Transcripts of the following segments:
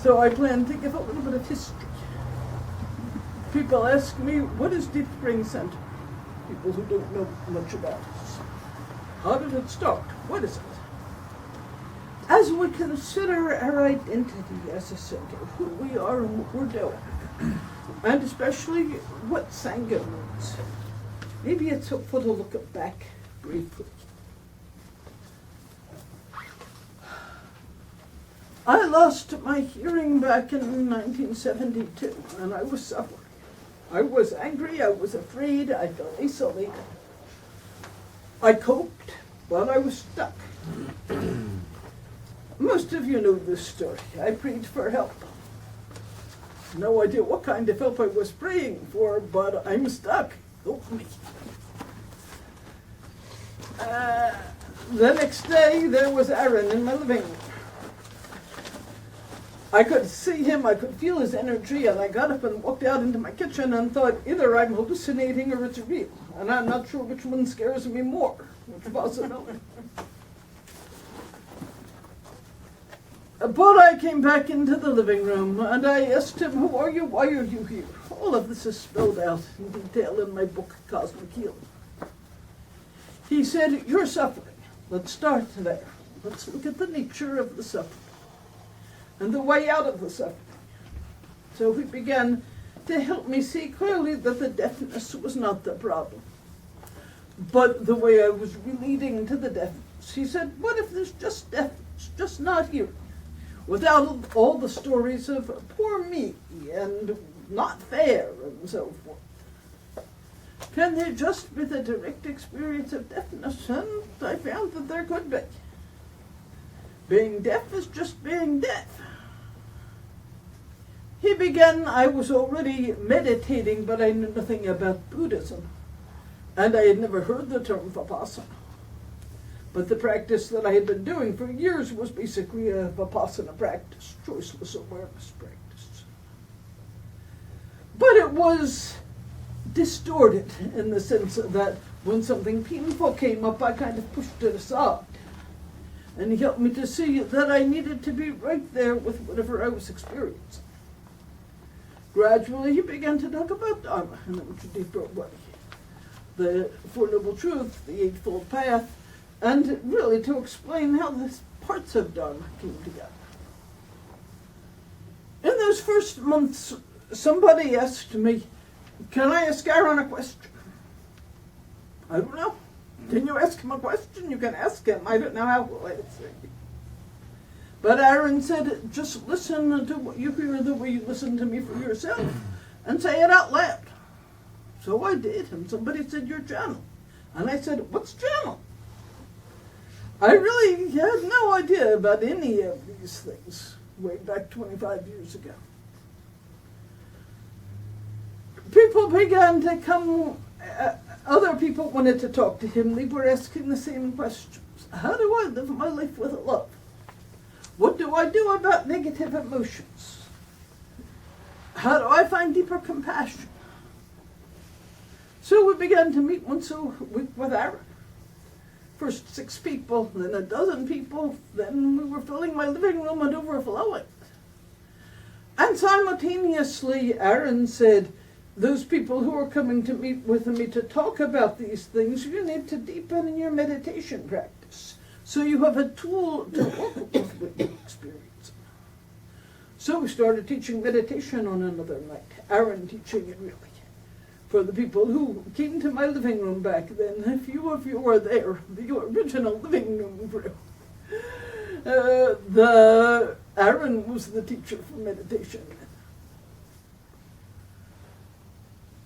So I plan to give a little bit of history. People ask me, what is Deep Spring Center? People who don't know much about us. How did it start? What is it? As we consider our identity as a center, who we are and what we're doing, and especially what Sangha means, maybe it's helpful to look back briefly. I lost my hearing back in 1972, and I was suffering. I was angry, I was afraid, I felt isolated. I coped, but I was stuck. Most of you know this story. I prayed for help. No idea what kind of help I was praying for, but I'm stuck. Help me. The next day, there was Aaron in my living room. I could see him, I could feel his energy, and I got up and walked out into my kitchen and thought, either I'm hallucinating or it's real. And I'm not sure which one scares me more, which possibility. But I came back into the living room and I asked him, who are you? Why are you here? All of this is spelled out in detail in my book, Cosmic Healing. He said, you're suffering. Let's start there. Let's look at the nature of the suffering and the way out of the suffering. So he began to help me see clearly that the deafness was not the problem, but the way I was relating to the deafness. He said, what if there's just deafness, just not hearing, without all the stories of poor me and not fair and so forth? Can there just be the direct experience of deafness? And I found that there could be. Being deaf is just being deaf. He began, I was already meditating, but I knew nothing about Buddhism. And I had never heard the term Vipassana. But the practice that I had been doing for years was basically a Vipassana practice, choiceless awareness practice. But it was distorted in the sense that when something painful came up, I kind of pushed it aside. And he helped me to see that I needed to be right there with whatever I was experiencing. Gradually, he began to talk about Dharma in a much deeper way. The Four Noble Truths, the Eightfold Path, and really to explain how the parts of Dharma came together. In those first months, somebody asked me, can I ask Aaron a question? I don't know. Can you ask him a question? You can ask him. I don't know how will I say. But Aaron said, just listen to what you hear the way you listen to me for yourself and say it out loud. So I did, and somebody said, your channel. And I said, what's channel? I really had no idea about any of these things way back 25 years ago. People began to come, other people wanted to talk to him. They were asking the same questions. How do I live my life with love? What do I do about negative emotions? How do I find deeper compassion? So we began to meet once a week with Aaron. First 6 people, then a dozen people, then we were filling my living room and overflowing. And simultaneously, Aaron said, those people who are coming to meet with me to talk about these things, you need to deepen in your meditation practice. So you have a tool to work with what you experience. So we started teaching meditation on another night, Aaron teaching it really. For the people who came to my living room back then, a few of you were there, the original living room crew. Aaron was the teacher for meditation.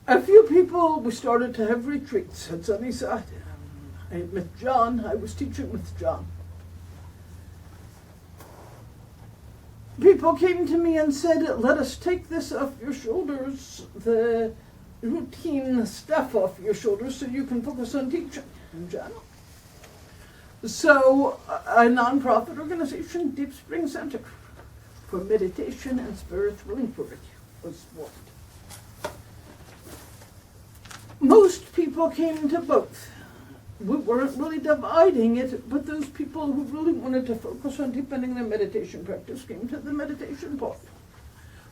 A few people, we started to have retreats at Sunnyside. I met John, I was teaching with John. People came to me and said, let us take this off your shoulders, the routine stuff off your shoulders so you can focus on teaching in general. So a non-profit organization, Deep Spring Center for Meditation and Spiritual Inquiry was formed. Most people came to both. we weren't really dividing it, but those people who really wanted to focus on deepening their meditation practice came to the meditation part.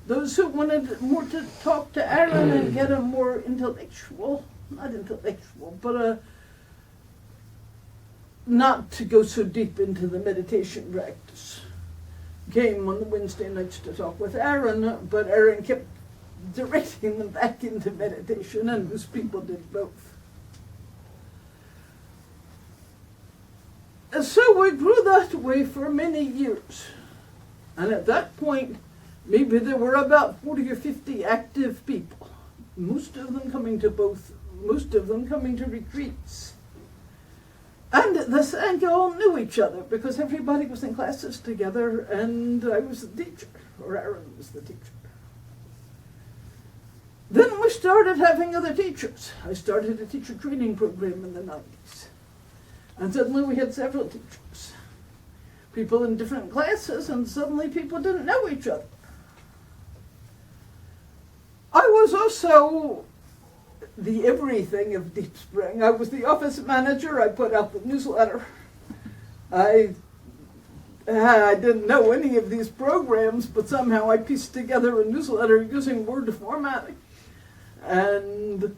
Those who wanted more to talk to Aaron and get a more intellectual, not intellectual, but not to go so deep into the meditation practice, came on the Wednesday nights to talk with Aaron, but Aaron kept directing them back into meditation, and those people did both. And so we grew that way for many years. And at that point, maybe there were about 40 or 50 active people, most of them coming to retreats. And the Sangha all knew each other because everybody was in classes together, and I was the teacher, or Aaron was the teacher. Then we started having other teachers. I started a teacher training program in the 90s. And suddenly we had several teachers, people in different classes, and suddenly people didn't know each other. I was also the everything of Deep Spring. I was the office manager. I put out the newsletter. I didn't know any of these programs, but somehow I pieced together a newsletter using Word formatting. And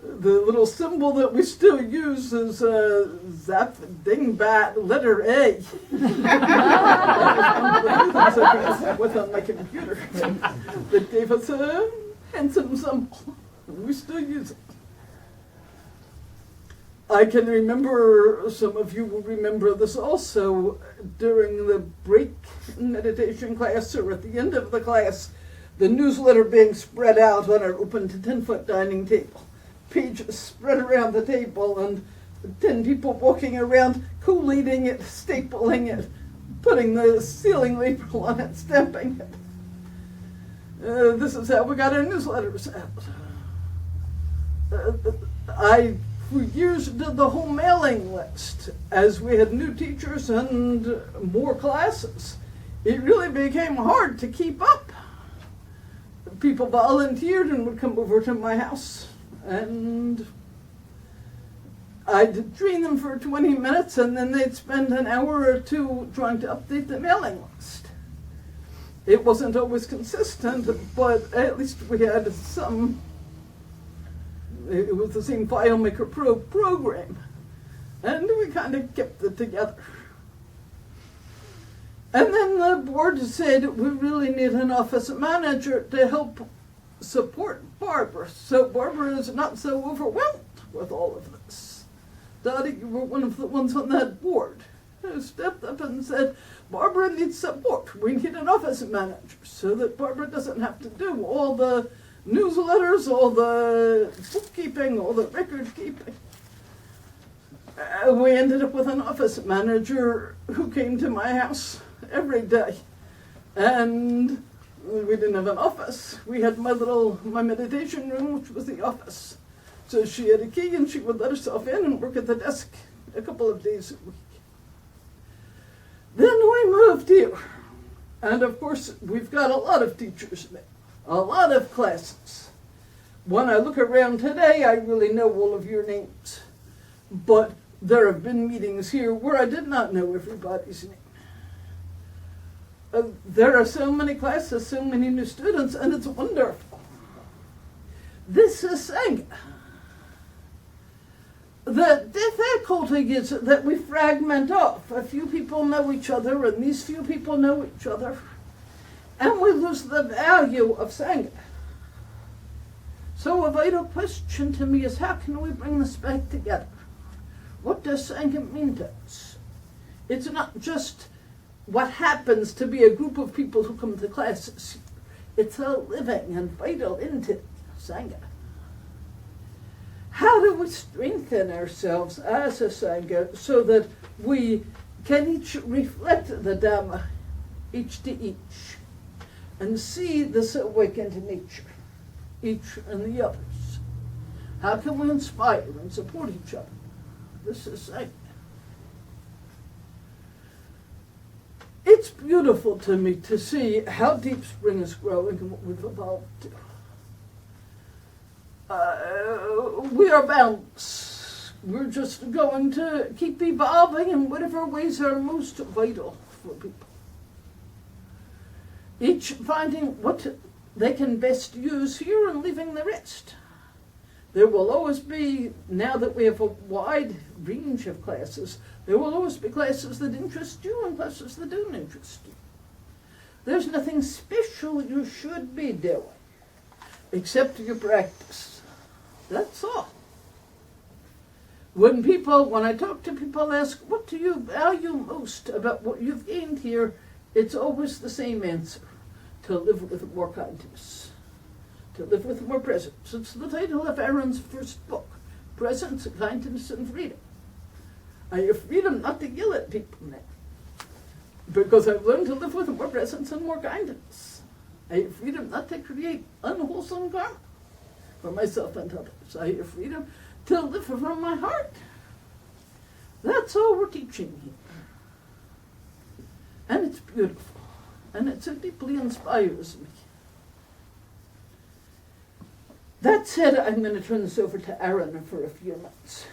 the little symbol that we still use is Zap Dingbat letter A. That was one of the things I came up with on my computer that gave us a handsome symbol. We still use it. I can remember, some of you will remember this also, during the break in meditation class or at the end of the class, the newsletter being spread out on our open to 10-foot dining table. Pages spread around the table and 10 people walking around, collating it, stapling it, putting the sealing label on it, stamping it. This is how we got our newsletters out. I, for years, did the whole mailing list. As we had new teachers and more classes, it really became hard to keep up. People volunteered and would come over to my house, and I'd train them for 20 minutes, and then they'd spend an hour or two trying to update the mailing list. It wasn't always consistent, but at least we had some. It was the same FileMaker Pro program, and we kind of kept it together. And then the board said we really need an office manager to help support Barbara, so Barbara is not so overwhelmed with all of this. Dottie, you were one of the ones on that board who stepped up and said, Barbara needs support. We need an office manager so that Barbara doesn't have to do all the newsletters, all the bookkeeping, all the record keeping. We ended up with an office manager who came to my house every day. And we didn't have an office. We had my meditation room, which was the office. So she had a key and she would let herself in and work at the desk a couple of days a week. Then we moved here. And of course, we've got a lot of teachers now, a lot of classes. When I look around today, I really know all of your names. But there have been meetings here where I did not know everybody's name. There are so many classes, so many new students, and it's wonderful. This is Sangha. The difficulty is that we fragment off. A few people know each other, and these few people know each other, and we lose the value of Sangha. So a vital question to me is, how can we bring this back together? What does Sangha mean to us? It's not just what happens to be a group of people who come to classes. It's a living and vital entity, Sangha. How do we strengthen ourselves as a Sangha so that we can each reflect the Dhamma, each to each, and see this awakened nature, each and the others? How can we inspire and support each other? This is Sangha. It's beautiful to me to see how Deep Spring is growing and what we've evolved to. We are boundless. We're just going to keep evolving in whatever ways are most vital for people. Each finding what they can best use here and leaving the rest. There will always be, now that we have a wide range of classes, there will always be classes that interest you and classes that don't interest you. There's nothing special you should be doing, except your practice. That's all. When I talk to people, ask, what do you value most about what you've gained here? It's always the same answer: to live with more kindness, to live with more presence. It's the title of Aaron's first book, Presence, Kindness, and Freedom. I have freedom not to yell at people now, because I've learned to live with more presence and more kindness. I have freedom not to create unwholesome karma for myself and others. I have freedom to live from my heart. That's all we're teaching here. And it's beautiful. And it so deeply inspires me. That said, I'm going to turn this over to Aaron for a few minutes.